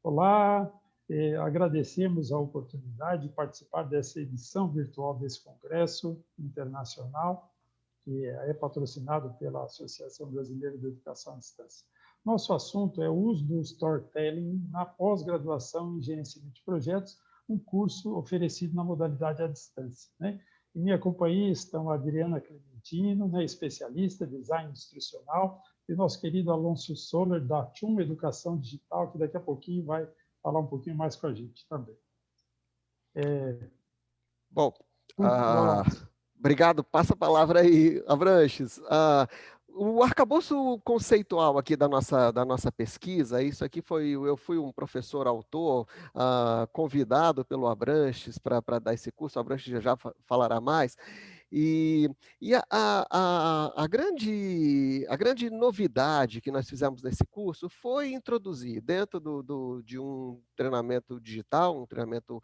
Olá, agradecemos a oportunidade de participar dessa edição virtual desse congresso internacional, que é patrocinado pela Associação Brasileira de Educação à Distância. Nosso assunto é o uso do storytelling na pós-graduação em gerenciamento de projetos, um curso oferecido na modalidade à distância, né? Em minha companhia estão a Adriana Clementino, né, especialista em design instrucional, e nosso querido Alonso Soller, da TUM Educação Digital, que daqui a pouquinho vai falar um pouquinho mais com a gente também. Bom, Alonso. obrigado. Passa a palavra aí, Abranches. O arcabouço conceitual aqui da nossa pesquisa, isso aqui eu fui um professor autor convidado pelo Abranches para dar esse curso, o Abranches já falará mais. E a grande novidade que nós fizemos nesse curso foi introduzir, dentro de um treinamento digital, um treinamento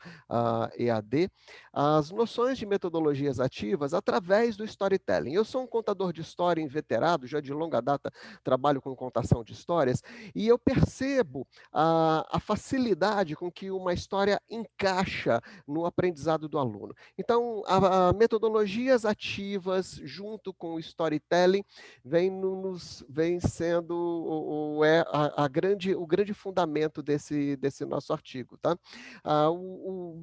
EAD, as noções de metodologias ativas através do storytelling. Eu sou um contador de história inveterado, já de longa data trabalho com contação de histórias, e eu percebo a facilidade com que uma história encaixa no aprendizado do aluno. Então, a metodologias ativas junto com o storytelling vem sendo o grande fundamento desse nosso artigo. Tá?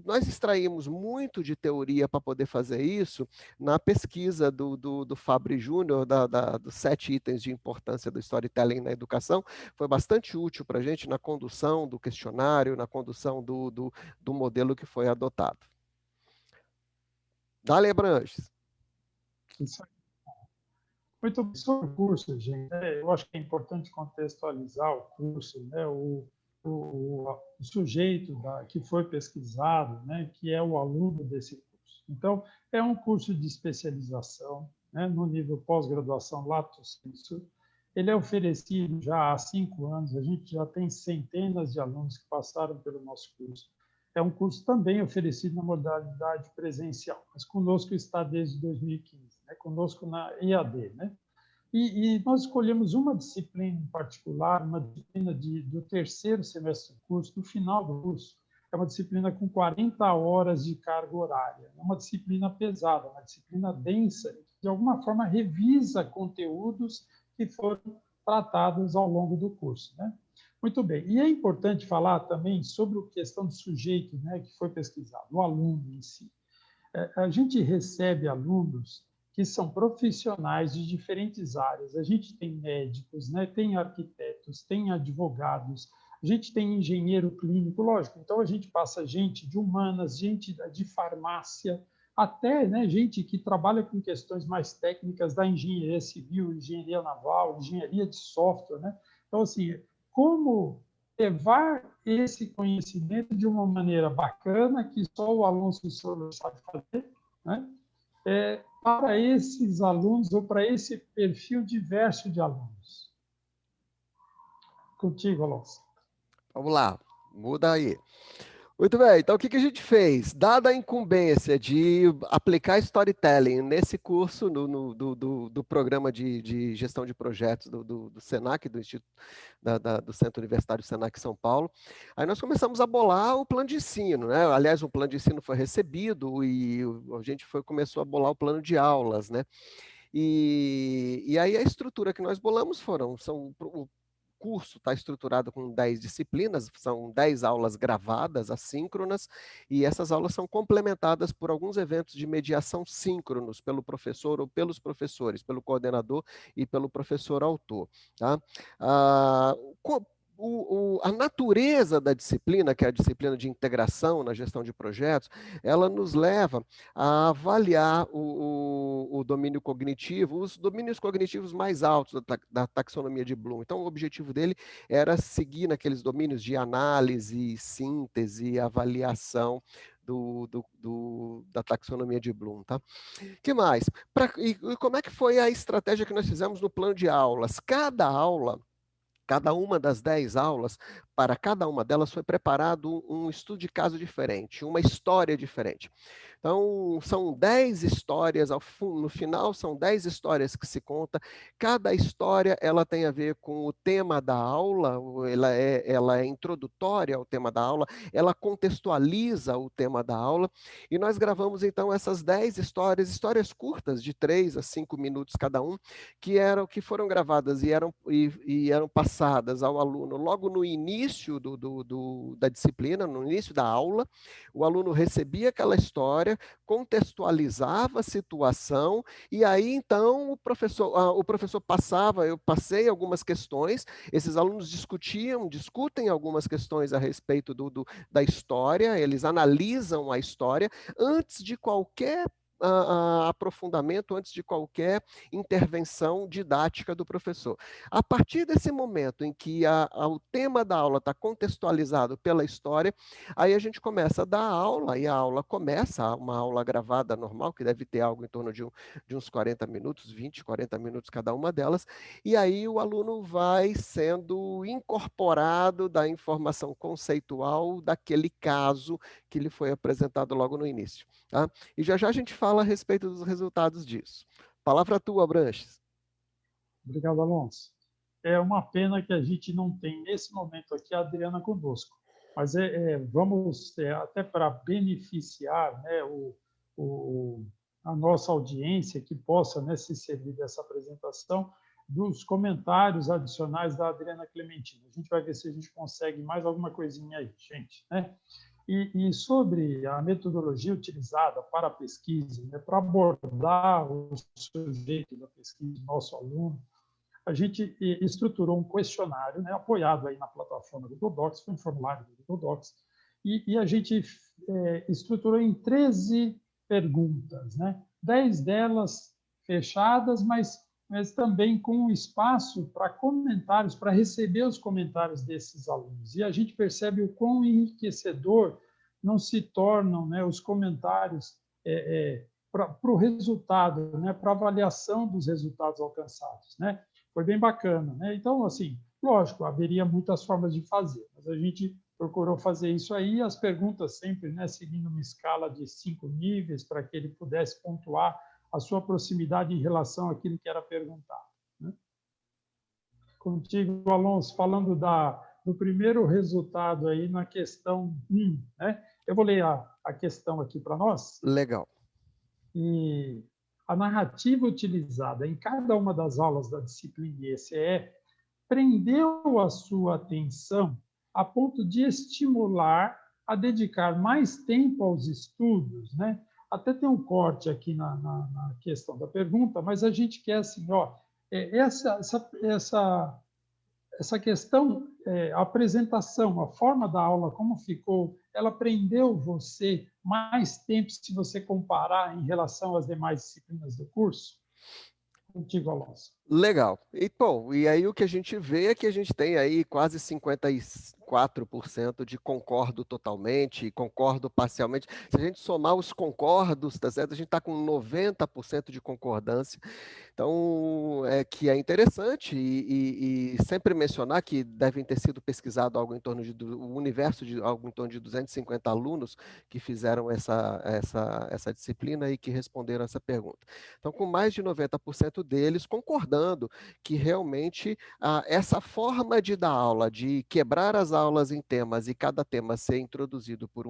Nós extraímos muito de teoria para poder fazer isso na pesquisa do Fabri Júnior, dos 7 itens de importância do storytelling na educação. Foi bastante útil para a gente na condução do questionário, na condução do modelo que foi adotado. Dá-lhe, Abranches. Isso aí. Muito bem. Sobre o curso, gente, eu acho que é importante contextualizar o curso, né? O sujeito que foi pesquisado, né? Que é o aluno desse curso. Então, é um curso de especialização, né? No nível pós-graduação lato sensu. Ele é oferecido já há 5 anos, a gente já tem centenas de alunos que passaram pelo nosso curso. É um curso também oferecido na modalidade presencial, mas conosco está desde 2015, né? Conosco na EAD, né? E nós escolhemos uma disciplina em particular, uma disciplina do terceiro semestre do curso, do final do curso. É uma disciplina com 40 horas de carga horária. É uma disciplina pesada, uma disciplina densa, que de alguma forma revisa conteúdos que foram tratados ao longo do curso, né? Muito bem. E é importante falar também sobre a questão do sujeito, né, que foi pesquisado, o aluno em si. A gente recebe alunos que são profissionais de diferentes áreas. A gente tem médicos, né, tem arquitetos, tem advogados, a gente tem engenheiro clínico, lógico. Então, a gente passa gente de humanas, gente de farmácia, até, né, gente que trabalha com questões mais técnicas da engenharia civil, engenharia naval, engenharia de software, né? Então, assim, como levar esse conhecimento de uma maneira bacana, que só o Alonso Soller sabe fazer, né? Para esses alunos ou para esse perfil diverso de alunos. Contigo, Alonso. Vamos lá, muda aí. Muito bem, então o que a gente fez? Dada a incumbência de aplicar storytelling nesse curso do programa de gestão de projetos do SENAC, do Instituto do Centro Universitário SENAC São Paulo, aí nós começamos a bolar o plano de ensino, né? Aliás, o plano de ensino foi recebido e a gente começou a bolar o plano de aulas, né? E aí a estrutura que nós bolamos o curso está estruturado com 10 disciplinas, são 10 aulas gravadas, assíncronas, e essas aulas são complementadas por alguns eventos de mediação síncronos pelo professor ou pelos professores, pelo coordenador e pelo professor autor. Tá? A natureza da disciplina, que é a disciplina de integração na gestão de projetos, ela nos leva a avaliar o domínio cognitivo, os domínios cognitivos mais altos da taxonomia de Bloom. Então, o objetivo dele era seguir naqueles domínios de análise, síntese, avaliação da taxonomia de Bloom. Tá? Que mais? E como é que foi a estratégia que nós fizemos no plano de aulas? Cada uma das 10 aulas para cada uma delas foi preparado um estudo de caso diferente, uma história diferente. Então, são 10 histórias, no final são 10 histórias que se conta. Cada história ela tem a ver com o tema da aula, ela é introdutória ao tema da aula, ela contextualiza o tema da aula, e nós gravamos então essas 10 histórias, histórias curtas, de 3 a 5 minutos cada um, que foram gravadas e eram passadas ao aluno logo no início da disciplina, no início da aula. O aluno recebia aquela história, contextualizava a situação, e aí então o professor passava, eu passei algumas questões, esses alunos discutem algumas questões a respeito da história, eles analisam a história antes de qualquer aprofundamento, antes de qualquer intervenção didática do professor. A partir desse momento em que o tema da aula está contextualizado pela história, aí a gente começa a dar aula, e a aula começa, uma aula gravada normal, que deve ter algo em torno de uns 40 minutos, 20, 40 minutos cada uma delas, e aí o aluno vai sendo incorporado da informação conceitual daquele caso que lhe foi apresentado logo no início. Tá? E já a gente fala a respeito dos resultados disso. Palavra tua, Branches. Obrigado, Alonso. É uma pena que a gente não tem, nesse momento aqui, a Adriana conosco. Mas vamos, até para beneficiar, né, a nossa audiência, que possa, né, se servir dessa apresentação, dos comentários adicionais da Adriana Clementina. A gente vai ver se a gente consegue mais alguma coisinha aí, gente, né? E sobre a metodologia utilizada para a pesquisa, né, para abordar o sujeito da pesquisa, nosso aluno, a gente estruturou um questionário, né, apoiado aí na plataforma do Google Docs, foi um formulário do Google Docs, e a gente estruturou em 13 perguntas, né? 10 delas fechadas, mas também com espaço para comentários, para receber os comentários desses alunos. E a gente percebe o quão enriquecedor não se tornam, né, os comentários para o resultado, né, para a avaliação dos resultados alcançados, né? Foi bem bacana, né? Então, assim, lógico, haveria muitas formas de fazer, mas a gente procurou fazer isso aí, as perguntas sempre, né, seguindo uma escala de 5 níveis, para que ele pudesse pontuar a sua proximidade em relação àquilo que era perguntado, né? Contigo, Alonso, falando do primeiro resultado aí na questão 1, né? Eu vou ler a questão aqui para nós. Legal. E a narrativa utilizada em cada uma das aulas da disciplina ECE prendeu a sua atenção a ponto de estimular a dedicar mais tempo aos estudos, né? Até tem um corte aqui na questão da pergunta, mas a gente quer assim, ó, essa questão, a apresentação, a forma da aula, como ficou, ela prendeu você mais tempo se você comparar em relação às demais disciplinas do curso? Contigo, Alonso. Legal. E aí o que a gente vê é que a gente tem aí quase 54% de concordo totalmente, concordo parcialmente. Se a gente somar os concordos, tá certo? A gente está com 90% de concordância. Então, que é interessante e sempre mencionar que devem ter sido pesquisado algo em torno o universo de algo em torno de 250 alunos que fizeram essa disciplina e que responderam essa pergunta. Então, com mais de 90% deles concordando que realmente essa forma de dar aula, de quebrar as aulas em temas e cada tema ser introduzido por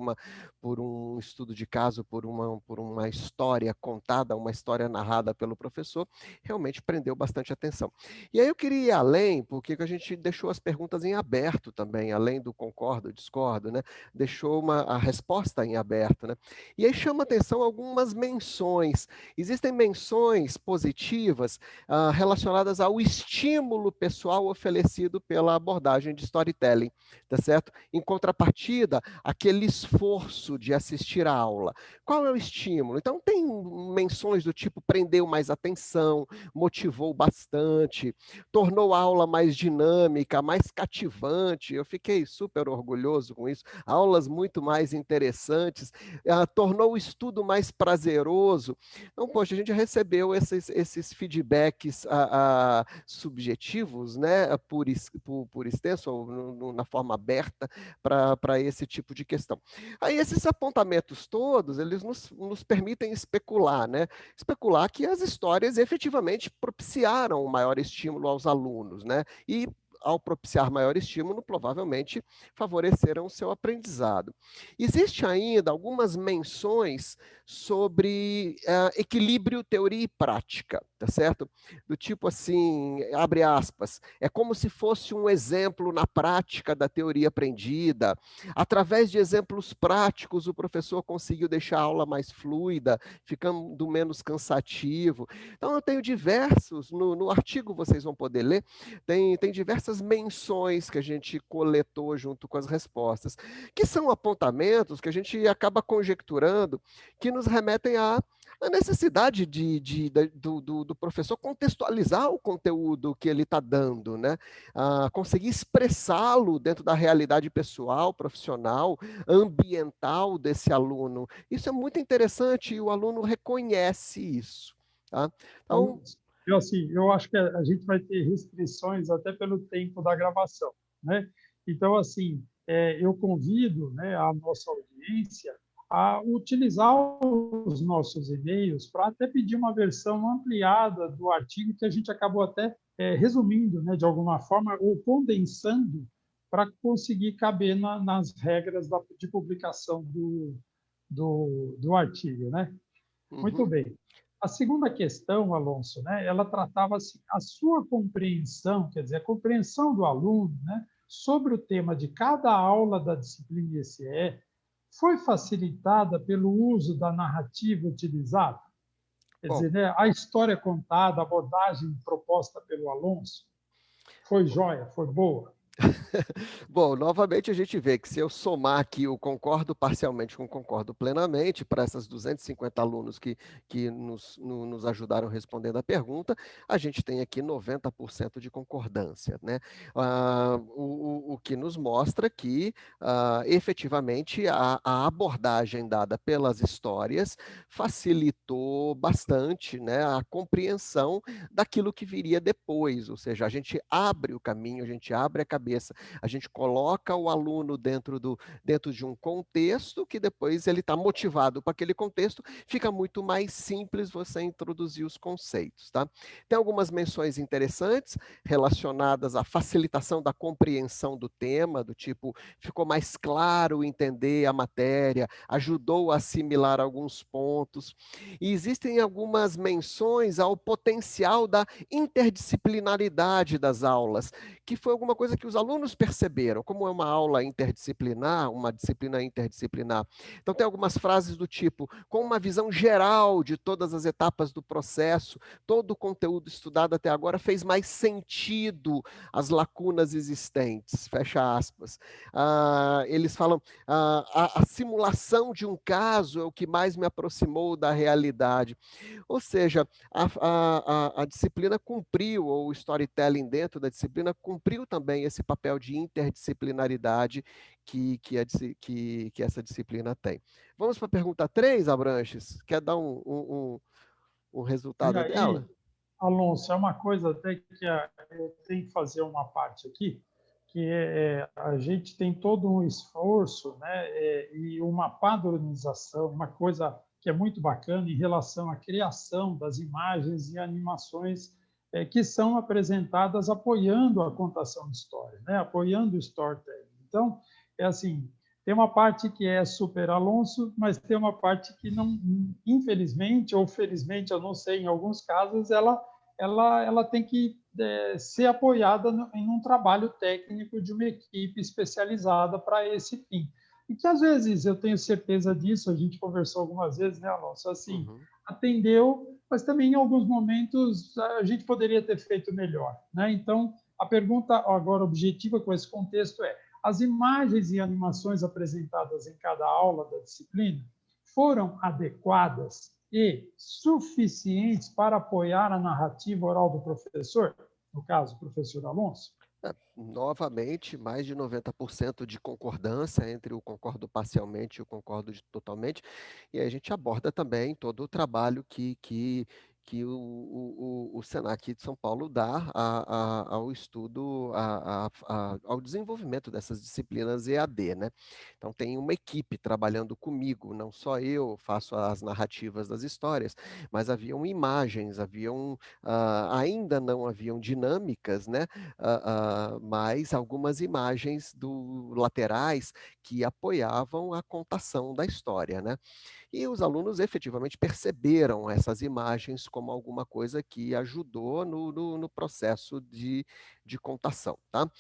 um estudo de caso, por uma história contada, uma história narrada pelo professor, realmente prendeu bastante atenção. E aí eu queria ir além, porque a gente deixou as perguntas em aberto também, além do concordo, discordo, né? Deixou a resposta em aberto, né? E aí chama atenção algumas menções. Existem menções positivas relacionadas ao estímulo pessoal oferecido pela abordagem de storytelling, tá certo? Em contrapartida, aquele esforço de assistir a aula. Qual é o estímulo? Então, tem menções do tipo prendeu mais atenção, motivou bastante, tornou a aula mais dinâmica, mais cativante. Eu fiquei super orgulhoso com isso. Aulas muito mais interessantes, tornou o estudo mais prazeroso. Então, poxa, a gente recebeu esses feedbacks subjetivos, né, por extenso, ou na forma aberta, para esse tipo de questão. Aí esses apontamentos todos, eles nos permitem especular, né? Especular que as histórias efetivamente propiciaram um maior estímulo aos alunos, né? E ao propiciar maior estímulo, provavelmente favoreceram o seu aprendizado. Existe ainda algumas menções sobre equilíbrio, teoria e prática, tá certo? Do tipo assim, abre aspas, é como se fosse um exemplo na prática da teoria aprendida. Através de exemplos práticos, o professor conseguiu deixar a aula mais fluida, ficando menos cansativo. Então, eu tenho diversos, no artigo vocês vão poder ler, tem diversas menções que a gente coletou junto com as respostas, que são apontamentos que a gente acaba conjecturando, que nos remetem a necessidade do professor contextualizar o conteúdo que ele está dando, né? Conseguir expressá-lo dentro da realidade pessoal, profissional, ambiental desse aluno. Isso é muito interessante e o aluno reconhece isso. Tá? Então, Eu acho que a gente vai ter restrições até pelo tempo da gravação, né? Então, assim, eu convido, né, a nossa audiência a utilizar os nossos e-mails para até pedir uma versão ampliada do artigo que a gente acabou até resumindo, né, de alguma forma, ou condensando para conseguir caber nas regras de publicação do artigo, né? Muito uhum. bem. A segunda questão, Alonso, né, ela tratava assim, a sua compreensão, quer dizer, a compreensão do aluno, né, sobre o tema de cada aula da disciplina IECE foi facilitada pelo uso da narrativa utilizada? Quer Bom, dizer, né, a história contada, a abordagem proposta pelo Alonso, foi joia, foi boa? bom, novamente a gente vê que se eu somar aqui o concordo parcialmente com concordo plenamente para essas 250 alunos que nos ajudaram respondendo a pergunta, a gente tem aqui 90% de concordância, né? O que nos mostra que efetivamente a abordagem dada pelas histórias facilitou bastante, né, a compreensão daquilo que viria depois, ou seja, a gente abre o caminho, a gente abre a cabeça, a gente coloca o aluno dentro de um contexto que depois ele está motivado para aquele contexto, fica muito mais simples você introduzir os conceitos, tá? Tem algumas menções interessantes relacionadas à facilitação da compreensão do tema, do tipo, ficou mais claro entender a matéria, ajudou a assimilar alguns pontos, e existem algumas menções ao potencial da interdisciplinaridade das aulas, que foi alguma coisa que os alunos perceberam, como é uma aula interdisciplinar, uma disciplina interdisciplinar. Então, tem algumas frases do tipo, com uma visão geral de todas as etapas do processo, todo o conteúdo estudado até agora fez mais sentido as lacunas existentes, fecha aspas. Eles falam, a simulação de um caso é o que mais me aproximou da realidade. Ou seja, a disciplina cumpriu, ou o storytelling dentro da disciplina cumpriu também esse papel de interdisciplinaridade que essa disciplina tem. Vamos para a pergunta 3, Abranches? Quer dar um E resultado aí, dela? Alonso, é uma coisa até que eu tenho que fazer uma parte aqui, que a gente tem todo um esforço, né, e uma padronização, uma coisa que é muito bacana em relação à criação das imagens e animações que são apresentadas apoiando a contação de história, né, apoiando o storytelling. Então, é assim, tem uma parte que é super Alonso, mas tem uma parte que não, infelizmente ou felizmente, eu não sei, em alguns casos ela tem que ser apoiada em um trabalho técnico de uma equipe especializada para esse fim. E que às vezes, eu tenho certeza disso, a gente conversou algumas vezes, né, Alonso? Assim, Uhum. atendeu, mas também em alguns momentos a gente poderia ter feito melhor, né? Então, a pergunta agora objetiva com esse contexto é: as imagens e animações apresentadas em cada aula da disciplina foram adequadas e suficientes para apoiar a narrativa oral do professor, no caso, o professor Alonso? Novamente, mais de 90% de concordância entre o concordo parcialmente e o concordo totalmente, e aí a gente aborda também todo o trabalho que o Senac de São Paulo dá ao estudo, ao desenvolvimento dessas disciplinas EAD, né? Então, tem uma equipe trabalhando comigo, não só eu faço as narrativas das histórias, mas haviam imagens, ainda não haviam dinâmicas, né? Mas algumas imagens laterais que apoiavam a contação da história, né? E os alunos efetivamente perceberam essas imagens como alguma coisa que ajudou no processo de contação, tá?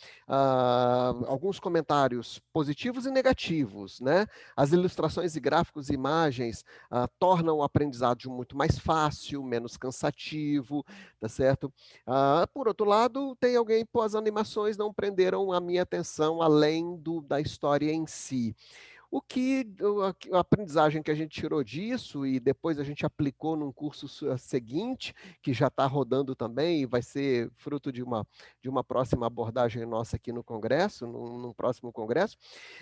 Alguns comentários positivos e negativos, né? As ilustrações e gráficos e imagens tornam o aprendizado muito mais fácil, menos cansativo, tá certo? Por outro lado, tem alguém, pô, as animações não prenderam a minha atenção além da história em si. A aprendizagem que a gente tirou disso e depois a gente aplicou num curso seguinte, que já está rodando também e vai ser fruto de uma próxima abordagem nossa aqui no Congresso, num próximo Congresso,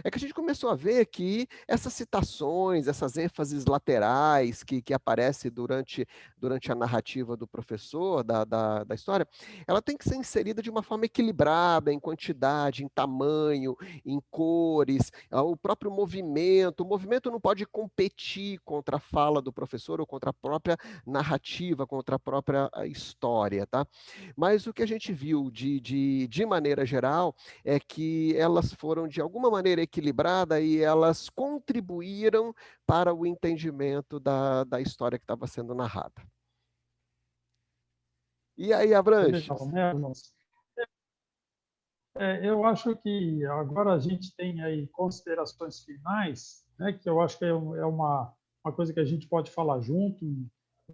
é que a gente começou a ver que essas citações, essas ênfases laterais que aparecem durante a narrativa do professor, da história, ela tem que ser inserida de uma forma equilibrada, em quantidade, em tamanho, em cores, o próprio movimento. O movimento não pode competir contra a fala do professor ou contra a própria narrativa, contra a própria história, tá? Mas o que a gente viu de maneira geral é que elas foram de alguma maneira equilibradas e elas contribuíram para o entendimento da história que estava sendo narrada. E aí, Legal, Abranches? né, Alonso? Eu acho que agora a gente tem aí considerações finais, né, que eu acho que é uma coisa que a gente pode falar junto.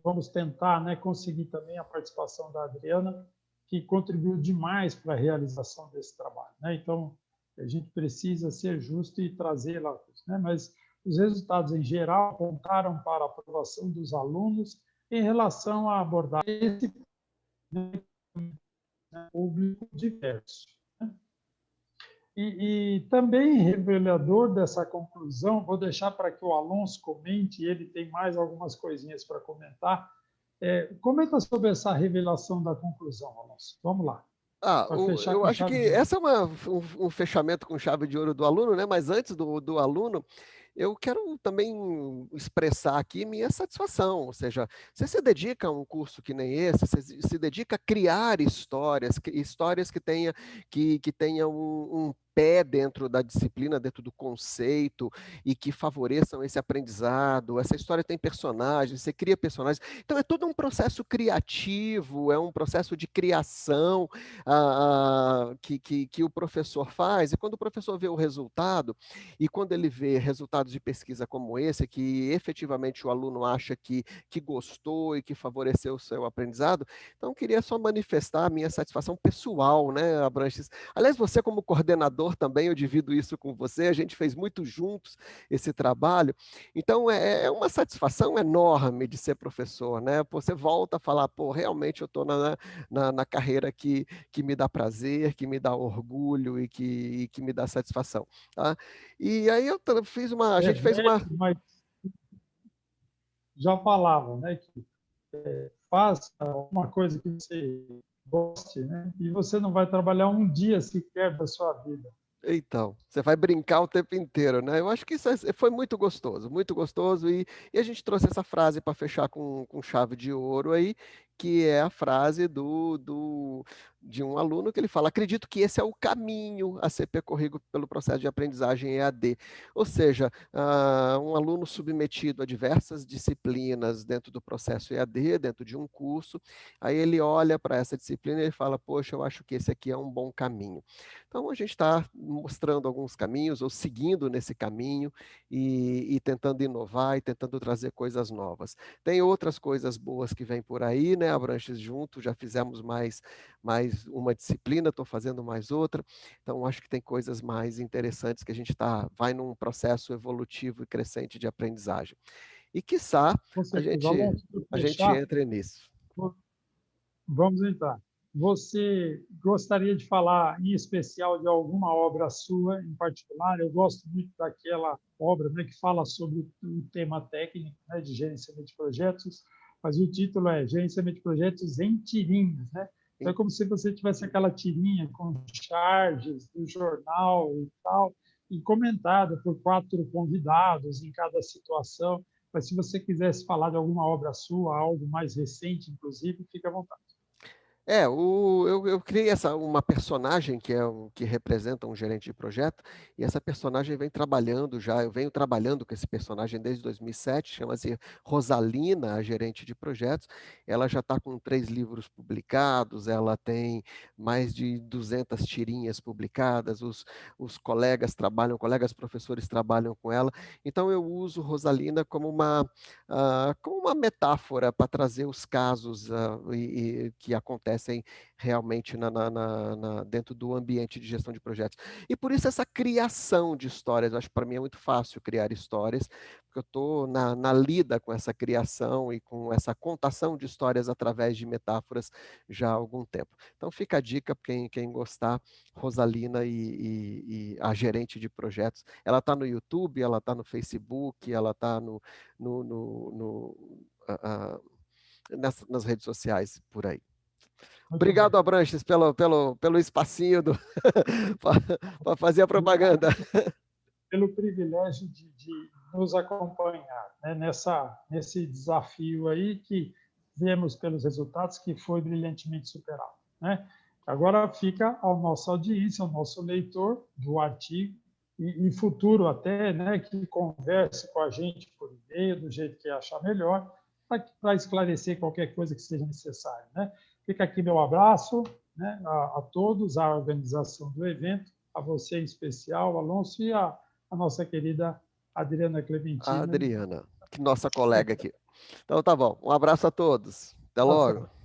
Vamos tentar, né, conseguir também a participação da Adriana, que contribuiu demais para a realização desse trabalho, né? Então, a gente precisa ser justo e trazê-la, né? Mas os resultados, em geral, apontaram para a aprovação dos alunos em relação a abordar esse público diverso. E também revelador dessa conclusão, vou deixar para que o Alonso comente, ele tem mais algumas coisinhas para comentar. Comenta sobre essa revelação da conclusão, Alonso. Vamos lá, para fechar Eu com acho que chave de ouro. essa é um fechamento com chave de ouro do aluno, né? Mas antes do aluno, eu quero também expressar aqui minha satisfação, ou seja, você se dedica a um curso que nem esse, você se dedica a criar histórias que tenham um pé dentro da disciplina, dentro do conceito, e que favoreçam esse aprendizado. Essa história tem personagens, você cria personagens. Então, é todo um processo criativo, é um processo de criação que o professor faz, e quando o professor vê o resultado, e quando ele vê resultados de pesquisa como esse, que efetivamente o aluno acha que gostou e que favoreceu o seu aprendizado, então eu queria só manifestar a minha satisfação pessoal, né, Abranches? Aliás, você como coordenador também, eu divido isso com você, a gente fez muito juntos esse trabalho, então é uma satisfação enorme de ser professor, né? Você volta a falar, pô, realmente eu estou na carreira que me dá prazer, que me dá orgulho e que me dá satisfação, tá? E aí a É gente fez uma. velho, mas já falava, né, que faça uma coisa que você goste, né, e você não vai trabalhar um dia sequer da sua vida. Então, você vai brincar o tempo inteiro, né? Eu acho que isso foi muito gostoso, e a gente trouxe essa frase para fechar com chave de ouro aí, que é a frase de um aluno que ele fala: acredito que esse é o caminho a ser percorrido pelo processo de aprendizagem EAD. Ou seja, um aluno submetido a diversas disciplinas dentro do processo EAD, dentro de um curso, aí ele olha para essa disciplina e ele fala: poxa, eu acho que esse aqui é um bom caminho. Então, a gente está mostrando alguns caminhos, ou seguindo nesse caminho, e tentando inovar e tentando trazer coisas novas. Tem outras coisas boas que vêm por aí, né, Abranches? Junto, já fizemos mais uma disciplina, estou fazendo mais outra, então acho que tem coisas mais interessantes que a gente vai num processo evolutivo e crescente de aprendizagem. E, quiçá, Com a certeza. gente, Alonso, para a gente fechar, entre nisso. vamos entrar. Você gostaria de falar, em especial, de alguma obra sua em particular? Eu gosto muito daquela obra, né, que fala sobre o tema técnico, né, de gerenciamento de projetos. mas o título é Gerenciamento de Projetos em Tirinhas, né? Então, é como se você tivesse aquela tirinha com charges do jornal e tal, e comentada por 4 convidados em cada situação. Mas se você quisesse falar de alguma obra sua, algo mais recente, inclusive, fique à vontade. Eu criei uma personagem que representa um gerente de projeto, e essa personagem vem trabalhando já, eu venho trabalhando com esse personagem desde 2007, chama-se Rosalina, a gerente de projetos. Ela já está com 3 livros publicados, ela tem mais de 200 tirinhas publicadas, os colegas professores trabalham com ela, então eu uso Rosalina como uma metáfora para trazer os casos que acontecem realmente dentro do ambiente de gestão de projetos. E por isso essa criação de histórias, eu acho que para mim é muito fácil criar histórias, porque eu estou na lida com essa criação e com essa contação de histórias através de metáforas já há algum tempo. Então fica a dica para quem gostar, Rosalina e a gerente de projetos. Ela está no YouTube, ela está no Facebook, ela está no, no, no, ah, nas redes sociais por aí. Muito Obrigado, bem. Abranches, pelo espacinho para fazer a propaganda. Pelo privilégio de nos acompanhar, né, nesse desafio aí que vemos pelos resultados que foi brilhantemente superado, né? Agora fica a nossa audiência, ao nosso leitor do artigo e futuro até, né, que converse com a gente por e-mail, do jeito que achar melhor, para esclarecer qualquer coisa que seja necessária, né? Fica aqui meu abraço, né, a todos, à organização do evento, a você em especial, Alonso, e a nossa querida Adriana A Clementina. Adriana, que nossa colega aqui. Então tá bom. Um abraço a todos. Até Tá certo. logo.